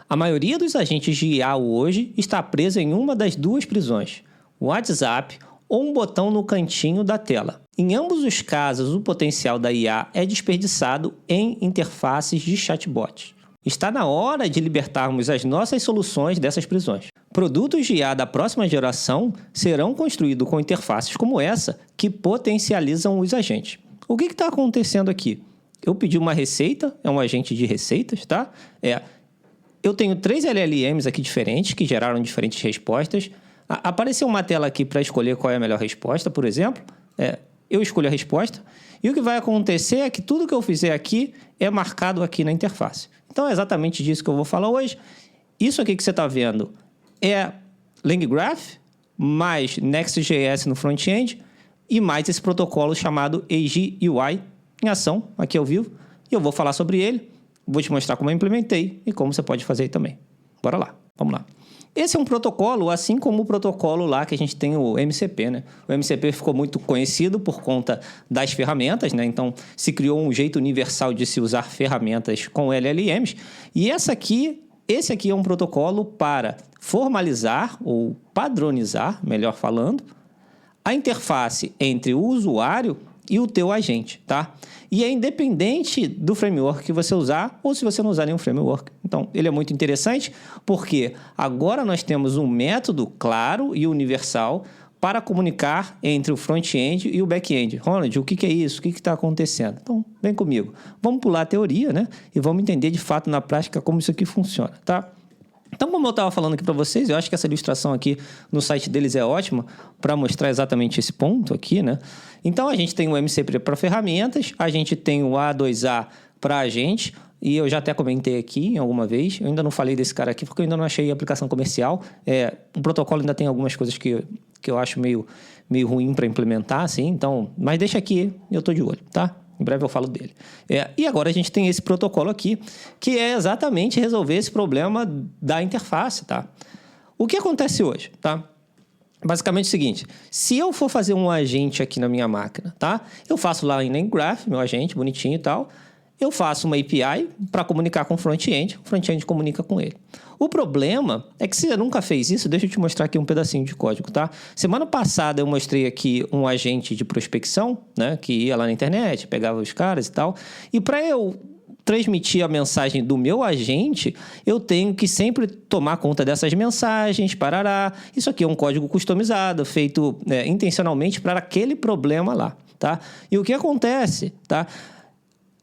A maioria dos agentes de IA hoje está preso em uma das duas prisões, o WhatsApp ou um botão no cantinho da tela. Em ambos os casos, o potencial da IA é desperdiçado em interfaces de chatbot. Está na hora de libertarmos as nossas soluções dessas prisões. Produtos de IA da próxima geração serão construídos com interfaces como essa que potencializam os agentes. O que está acontecendo aqui? Eu pedi uma receita, é um agente de receitas, tá? Eu tenho 3 LLMs aqui diferentes que geraram diferentes respostas. Apareceu uma tela aqui para escolher qual é a melhor resposta, por exemplo. Eu escolho a resposta. E o que vai acontecer é que tudo que eu fizer aqui é marcado aqui na interface. Então, é exatamente disso que eu vou falar hoje. Isso aqui que você está vendo é LangGraph, mais Next.js no front-end e mais esse protocolo chamado AGUI em ação, aqui ao vivo. E eu vou falar sobre ele, vou te mostrar como eu implementei e como você pode fazer aí também. Bora lá, vamos lá. Esse é um protocolo, assim como o protocolo lá que a gente tem o MCP, né? O MCP ficou muito conhecido por conta das ferramentas, né? Então, se criou um jeito universal de se usar ferramentas com LLMs. E esse aqui é um protocolo para formalizar ou padronizar, melhor falando, a interface entre o usuário e o teu agente, tá? E é independente do framework que você usar ou se você não usar nenhum framework. Então, ele é muito interessante porque agora nós temos um método claro e universal para comunicar entre o front-end e o back-end. Ronald, o que é isso? O que está acontecendo? Então, vem comigo. Vamos pular a teoria, né? E vamos entender de fato na prática como isso aqui funciona, tá? Então, como eu estava falando aqui para vocês, eu acho que essa ilustração aqui no site deles é ótima para mostrar exatamente esse ponto aqui, né? Então, a gente tem o MCP para ferramentas, a gente tem o A2A para agente, e eu já até comentei aqui alguma vez, eu ainda não falei desse cara aqui porque eu ainda não achei aplicação comercial. O protocolo ainda tem algumas coisas que eu acho meio ruim para implementar, assim, então, mas deixa aqui, eu estou de olho, tá? Em breve eu falo dele. E agora a gente tem esse protocolo aqui, que é exatamente resolver esse problema da interface, tá? O que acontece hoje, tá? Basicamente é o seguinte, se eu for fazer um agente aqui na minha máquina, tá? Eu faço lá em LangGraph, meu agente, bonitinho e tal. Eu faço uma API para comunicar com o front-end comunica com ele. O problema é que se você nunca fez isso, deixa eu te mostrar aqui um pedacinho de código, tá? Semana passada eu mostrei aqui um agente de prospecção, né? Que ia lá na internet, pegava os caras e tal. E para eu transmitir a mensagem do meu agente, eu tenho que sempre tomar conta dessas mensagens, parará. Isso aqui é um código customizado, feito intencionalmente para aquele problema lá, tá? E o que acontece, tá?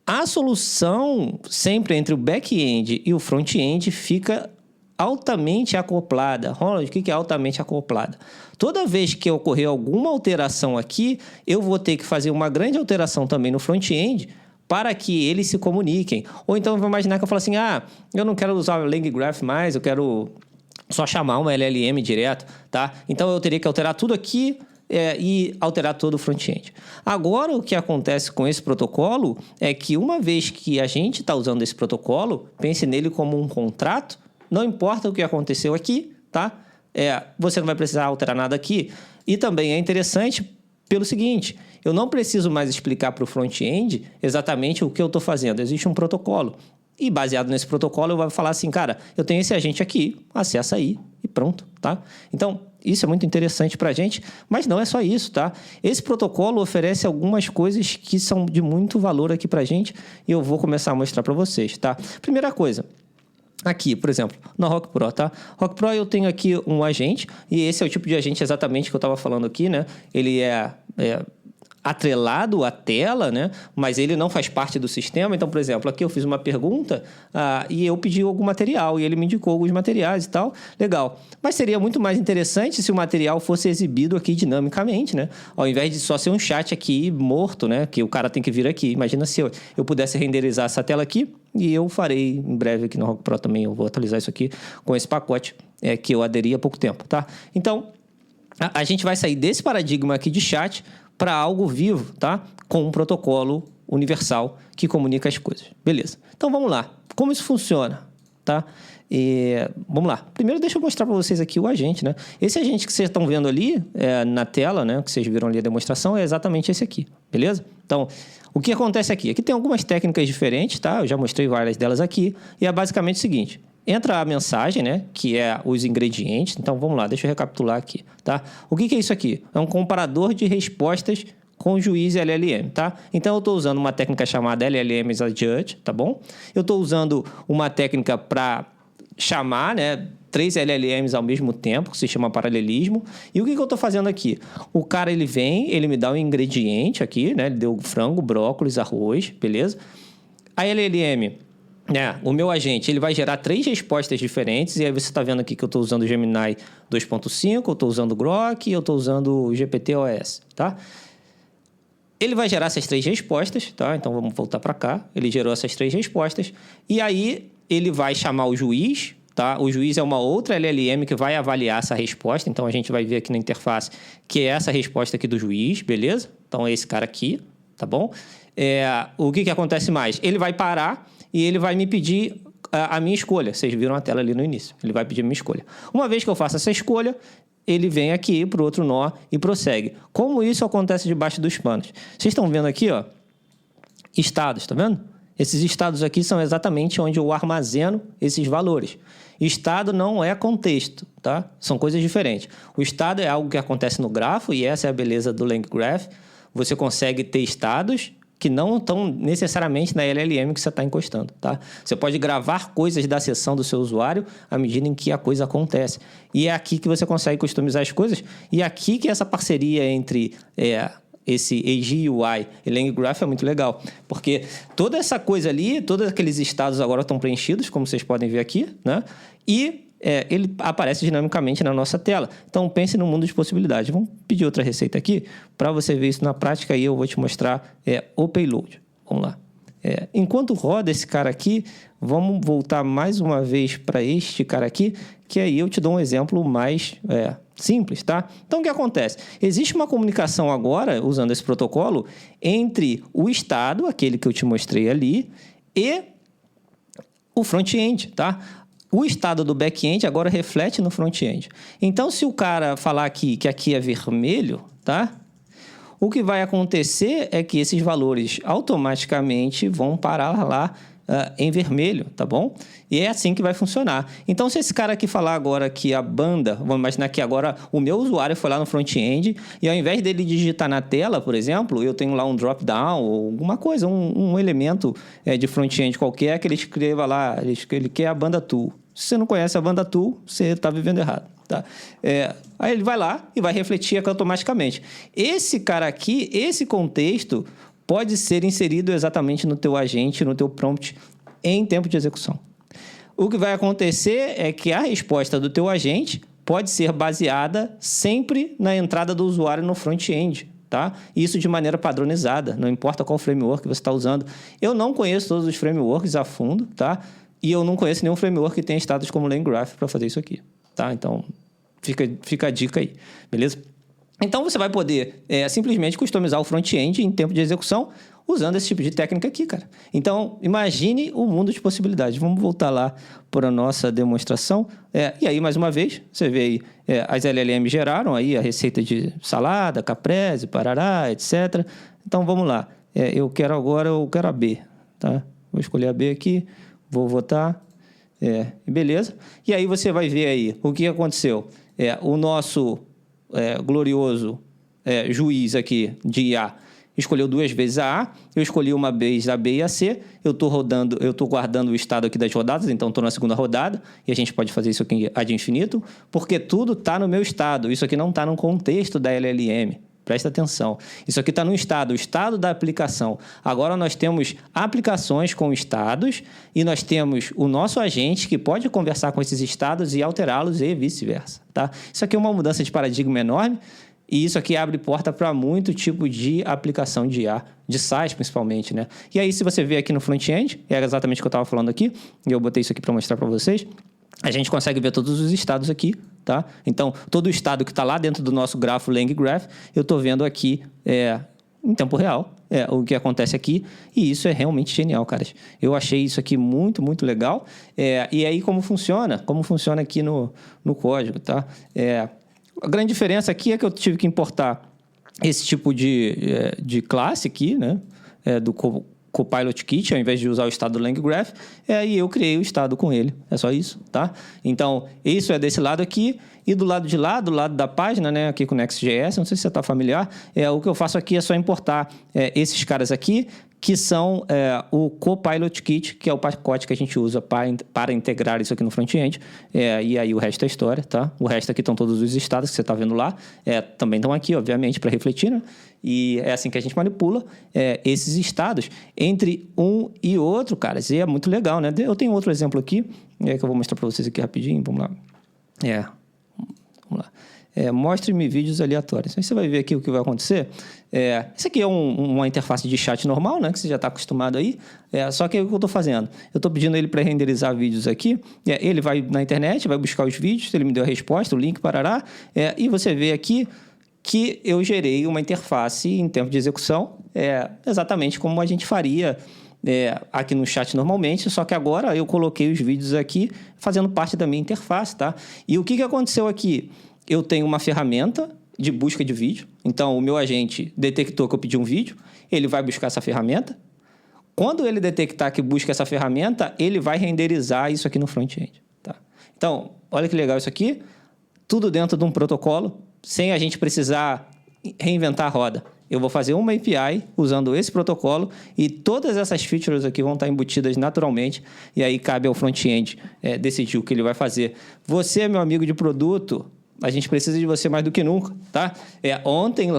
A solução sempre entre o back-end e o front-end fica altamente acoplada. Ronald, o que é altamente acoplada? Toda vez que ocorrer alguma alteração aqui, eu vou ter que fazer uma grande alteração também no front-end para que eles se comuniquem. Ou então eu vou imaginar que eu falo assim, eu não quero usar o LangGraph mais, eu quero só chamar uma LLM direto, tá? Então eu teria que alterar tudo aqui e alterar todo o front-end. Agora, o que acontece com esse protocolo é que uma vez que a gente está usando esse protocolo, pense nele como um contrato, não importa o que aconteceu aqui, tá? Você não vai precisar alterar nada aqui. E também é interessante pelo seguinte, eu não preciso mais explicar para o front-end exatamente o que eu estou fazendo. Existe um protocolo. E baseado nesse protocolo, eu vou falar assim, cara, eu tenho esse agente aqui, acessa aí e pronto, tá? Então, isso é muito interessante para a gente, mas não é só isso, tá? Esse protocolo oferece algumas coisas que são de muito valor aqui para a gente e eu vou começar a mostrar para vocês, tá? Primeira coisa, aqui, por exemplo, na Rock Pro, tá? Rock Pro eu tenho aqui um agente e esse é o tipo de agente exatamente que eu estava falando aqui, né? Ele é atrelado à tela, né? Mas ele não faz parte do sistema. Então, por exemplo, aqui eu fiz uma pergunta e eu pedi algum material e ele me indicou alguns materiais e tal. Legal. Mas seria muito mais interessante se o material fosse exibido aqui dinamicamente, né? Ao invés de só ser um chat aqui morto, né? Que o cara tem que vir aqui. Imagina se eu pudesse renderizar essa tela aqui e eu farei em breve aqui no Rock Pro também. Eu vou atualizar isso aqui com esse pacote que eu aderi há pouco tempo, tá? Então, a gente vai sair desse paradigma aqui de chat para algo vivo, tá? Com um protocolo universal que comunica as coisas. Beleza. Então, vamos lá. Como isso funciona, tá? Vamos lá. Primeiro, deixa eu mostrar para vocês aqui o agente, né? Esse agente que vocês estão vendo ali na tela, né? Que vocês viram ali a demonstração, é exatamente esse aqui, beleza? Então, o que acontece aqui? Aqui tem algumas técnicas diferentes, tá? Eu já mostrei várias delas aqui. E é basicamente o seguinte. entra a mensagem, né, que é os ingredientes. Então, vamos lá, deixa eu recapitular aqui, tá? O que é isso aqui? É um comparador de respostas com juiz e LLM, tá? Então, eu estou usando uma técnica chamada LLM as a Judge, tá bom? Eu estou usando uma técnica para chamar, né, 3 LLMs ao mesmo tempo, que se chama paralelismo. E o que eu estou fazendo aqui? O cara, ele vem, ele me dá um ingrediente aqui, né? Ele deu frango, brócolis, arroz, beleza? A LLM, né, o meu agente, ele vai gerar 3 respostas diferentes. E aí você está vendo aqui que eu estou usando o Gemini 2.5, eu estou usando o Grok e eu estou usando o GPT-OS, tá? Ele vai gerar essas 3 respostas, tá? Então, vamos voltar para cá. Ele gerou essas 3 respostas. E aí, ele vai chamar o juiz, tá? O juiz é uma outra LLM que vai avaliar essa resposta. Então, a gente vai ver aqui na interface que é essa resposta aqui do juiz, beleza? Então, é esse cara aqui, tá bom? O que acontece mais? Ele vai parar e ele vai me pedir a minha escolha. Vocês viram a tela ali no início. Ele vai pedir a minha escolha. Uma vez que eu faço essa escolha, ele vem aqui para o outro nó e prossegue. Como isso acontece debaixo dos panos? Vocês estão vendo aqui, ó, estados, tá vendo? Esses estados aqui são exatamente onde eu armazeno esses valores. Estado não é contexto, tá? São coisas diferentes. O estado é algo que acontece no grafo e essa é a beleza do LangGraph. Você consegue ter estados que não estão necessariamente na LLM que você está encostando, tá? Você pode gravar coisas da sessão do seu usuário à medida em que a coisa acontece. E é aqui que você consegue customizar as coisas e é aqui que essa parceria entre esse AGUI e LangGraph é muito legal, porque toda essa coisa ali, todos aqueles estados agora estão preenchidos, como vocês podem ver aqui, né? E ele aparece dinamicamente na nossa tela. Então, pense no mundo de possibilidades. Vamos pedir outra receita aqui para você ver isso na prática e eu vou te mostrar o payload. Vamos lá. Enquanto roda esse cara aqui, vamos voltar mais uma vez para este cara aqui, que aí eu te dou um exemplo mais simples, tá? Então, o que acontece? Existe uma comunicação agora, usando esse protocolo, entre o estado, aquele que eu te mostrei ali, e o front-end, tá? O estado do back-end agora reflete no front-end. Então, se o cara falar aqui que aqui é vermelho, tá? O que vai acontecer é que esses valores automaticamente vão parar lá em vermelho, tá bom? E é assim que vai funcionar. Então, se esse cara aqui falar agora que a banda... Vamos imaginar que agora o meu usuário foi lá no front-end e ao invés dele digitar na tela, por exemplo, eu tenho lá um drop-down ou alguma coisa, um elemento de front-end qualquer que ele escreva lá, ele quer a banda tool. Se você não conhece a banda tool, você está vivendo errado, tá? Aí ele vai lá e vai refletir aqui automaticamente. Esse cara aqui, esse contexto, pode ser inserido exatamente no teu agente, no teu prompt, em tempo de execução. O que vai acontecer é que a resposta do teu agente pode ser baseada sempre na entrada do usuário no front-end, tá? Isso de maneira padronizada, não importa qual framework você está usando. Eu não conheço todos os frameworks a fundo, tá? E eu não conheço nenhum framework que tenha status como LangGraph para fazer isso aqui, tá? Então, fica a dica aí, beleza? Então, você vai poder simplesmente customizar o front-end em tempo de execução usando esse tipo de técnica aqui, cara. Então, imagine o mundo de possibilidades. Vamos voltar lá para a nossa demonstração. E aí, mais uma vez, você vê aí, as LLM geraram aí a receita de salada, caprese, parará, etc. Então, vamos lá. Eu quero a B, tá? Vou escolher a B aqui. Vou votar, beleza. E aí você vai ver aí o que aconteceu. O nosso glorioso juiz aqui de IA escolheu 2 vezes a A, eu escolhi uma vez a B e a C, eu estou guardando o estado aqui das rodadas, então estou na segunda rodada, e a gente pode fazer isso aqui ad infinitum, porque tudo está no meu estado, isso aqui não está no contexto da LLM. Presta atenção. Isso aqui está no estado, o estado da aplicação. Agora nós temos aplicações com estados e nós temos o nosso agente que pode conversar com esses estados e alterá-los e vice-versa, tá? Isso aqui é uma mudança de paradigma enorme e isso aqui abre porta para muito tipo de aplicação de IA, de SaaS principalmente, né? E aí, se você vê aqui no front-end, é exatamente o que eu estava falando aqui, e eu botei isso aqui para mostrar para vocês, a gente consegue ver todos os estados aqui, tá? Então, todo o estado que está lá dentro do nosso grafo LangGraph, eu estou vendo aqui em tempo real o que acontece aqui, e isso é realmente genial, caras. Eu achei isso aqui muito, muito legal. E aí, como funciona? Como funciona aqui no código, tá? A grande diferença aqui é que eu tive que importar esse tipo de classe aqui, né? Copilot Kit, ao invés de usar o estado do LangGraph, e eu criei o estado com ele. É só isso, tá? Então, isso é desse lado aqui. E do lado de lá, do lado da página, né, aqui com o Next.js, não sei se você está familiar, o que eu faço aqui é só importar esses caras aqui, que são o Copilot Kit, que é o pacote que a gente usa para integrar isso aqui no front-end. E aí o resto é história, tá? O resto aqui estão todos os estados que você está vendo lá. Também estão aqui, obviamente, para refletir, né? E é assim que a gente manipula esses estados entre um e outro, cara. E é muito legal, né? Eu tenho outro exemplo aqui, que eu vou mostrar para vocês aqui rapidinho. Vamos lá. Vamos lá. Mostre-me vídeos aleatórios. Aí você vai ver aqui o que vai acontecer. Isso aqui é uma interface de chat normal, né? Que você já está acostumado aí. Só que o que eu estou fazendo? Eu estou pedindo ele para renderizar vídeos aqui. Ele vai na internet, vai buscar os vídeos. Ele me deu a resposta, o link, parará. E você vê aqui que eu gerei uma interface em tempo de execução, exatamente como a gente faria aqui no chat normalmente, só que agora eu coloquei os vídeos aqui fazendo parte da minha interface, tá? E o que aconteceu aqui? Eu tenho uma ferramenta de busca de vídeo, então o meu agente detectou que eu pedi um vídeo, ele vai buscar essa ferramenta. Quando ele detectar que busca essa ferramenta, ele vai renderizar isso aqui no front-end, tá? Então, olha que legal isso aqui, tudo dentro de um protocolo, sem a gente precisar reinventar a roda. Eu vou fazer uma API usando esse protocolo e todas essas features aqui vão estar embutidas naturalmente e aí cabe ao front-end decidir o que ele vai fazer. Você, meu amigo de produto, a gente precisa de você mais do que nunca, tá? Ontem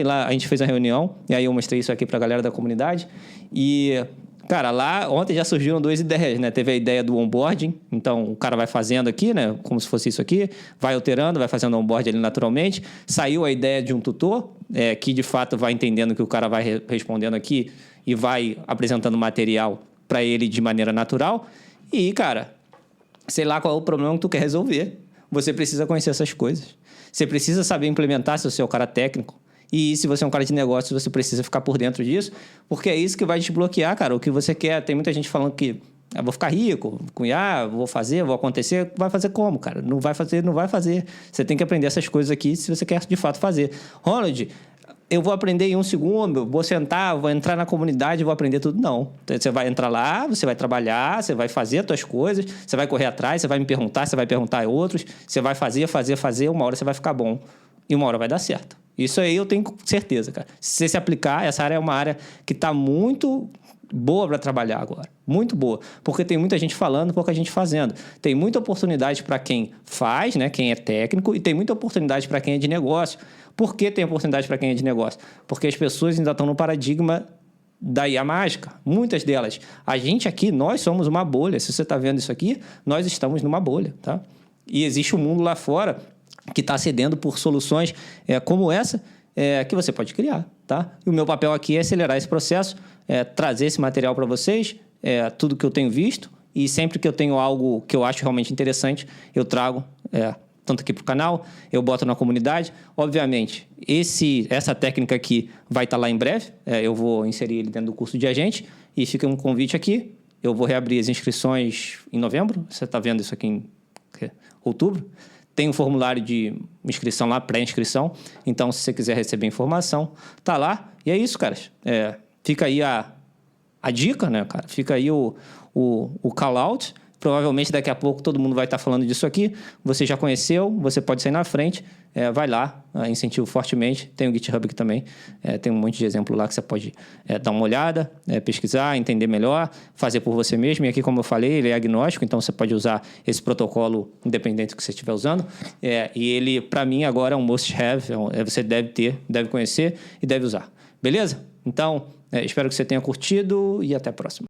lá a gente fez a reunião e aí eu mostrei isso aqui para a galera da comunidade e... Cara, lá ontem já surgiram 2 ideias, né? Teve a ideia do onboarding, então o cara vai fazendo aqui, né? Como se fosse isso aqui, vai alterando, vai fazendo onboarding ali naturalmente. Saiu a ideia de um tutor, que de fato vai entendendo que o cara vai respondendo aqui e vai apresentando material para ele de maneira natural. E, cara, sei lá qual é o problema que tu quer resolver. Você precisa conhecer essas coisas. Você precisa saber implementar se você é um cara técnico. E se você é um cara de negócio, você precisa ficar por dentro disso, porque é isso que vai desbloquear, cara, o que você quer. Tem muita gente falando que vou ficar rico, vou fazer, vou acontecer. Vai fazer como, cara? Não vai fazer, não vai fazer. Você tem que aprender essas coisas aqui se você quer de fato fazer. Ronald, eu vou aprender em 1 segundo, vou sentar, vou entrar na comunidade, vou aprender tudo. Não. Você vai entrar lá, você vai trabalhar, você vai fazer as suas coisas, você vai correr atrás, você vai me perguntar, você vai perguntar a outros, você vai fazer, uma hora você vai ficar bom e uma hora vai dar certo. Isso aí eu tenho certeza, cara. Se você se aplicar, essa área é uma área que está muito boa para trabalhar agora. Muito boa. Porque tem muita gente falando, pouca gente fazendo. Tem muita oportunidade para quem faz, né? Quem é técnico, e tem muita oportunidade para quem é de negócio. Por que tem oportunidade para quem é de negócio? Porque as pessoas ainda estão no paradigma da IA mágica. Muitas delas. A gente aqui, nós somos uma bolha. Se você está vendo isso aqui, nós estamos numa bolha, tá? E existe um mundo lá fora que está cedendo por soluções como essa, que você pode criar, tá? E o meu papel aqui é acelerar esse processo, trazer esse material para vocês, tudo que eu tenho visto, e sempre que eu tenho algo que eu acho realmente interessante, eu trago, tanto aqui para o canal, eu boto na comunidade. Obviamente, essa técnica aqui vai estar lá em breve, eu vou inserir ele dentro do curso de agente, e fica um convite aqui, eu vou reabrir as inscrições em novembro, você está vendo isso aqui em outubro. Tem um formulário de inscrição lá, pré-inscrição. Então, se você quiser receber informação, tá lá. E é isso, caras. Fica aí a dica, né, cara? Fica aí o call-out. Provavelmente, daqui a pouco, todo mundo vai estar falando disso aqui. Você já conheceu, você pode sair na frente. Vai lá, incentivo fortemente. Tem o GitHub aqui também. Tem um monte de exemplo lá que você pode dar uma olhada, pesquisar, entender melhor, fazer por você mesmo. E aqui, como eu falei, ele é agnóstico, então você pode usar esse protocolo independente do que você estiver usando. E ele, para mim, agora é um must-have. Você deve ter, deve conhecer e deve usar. Beleza? Então, espero que você tenha curtido e até a próxima.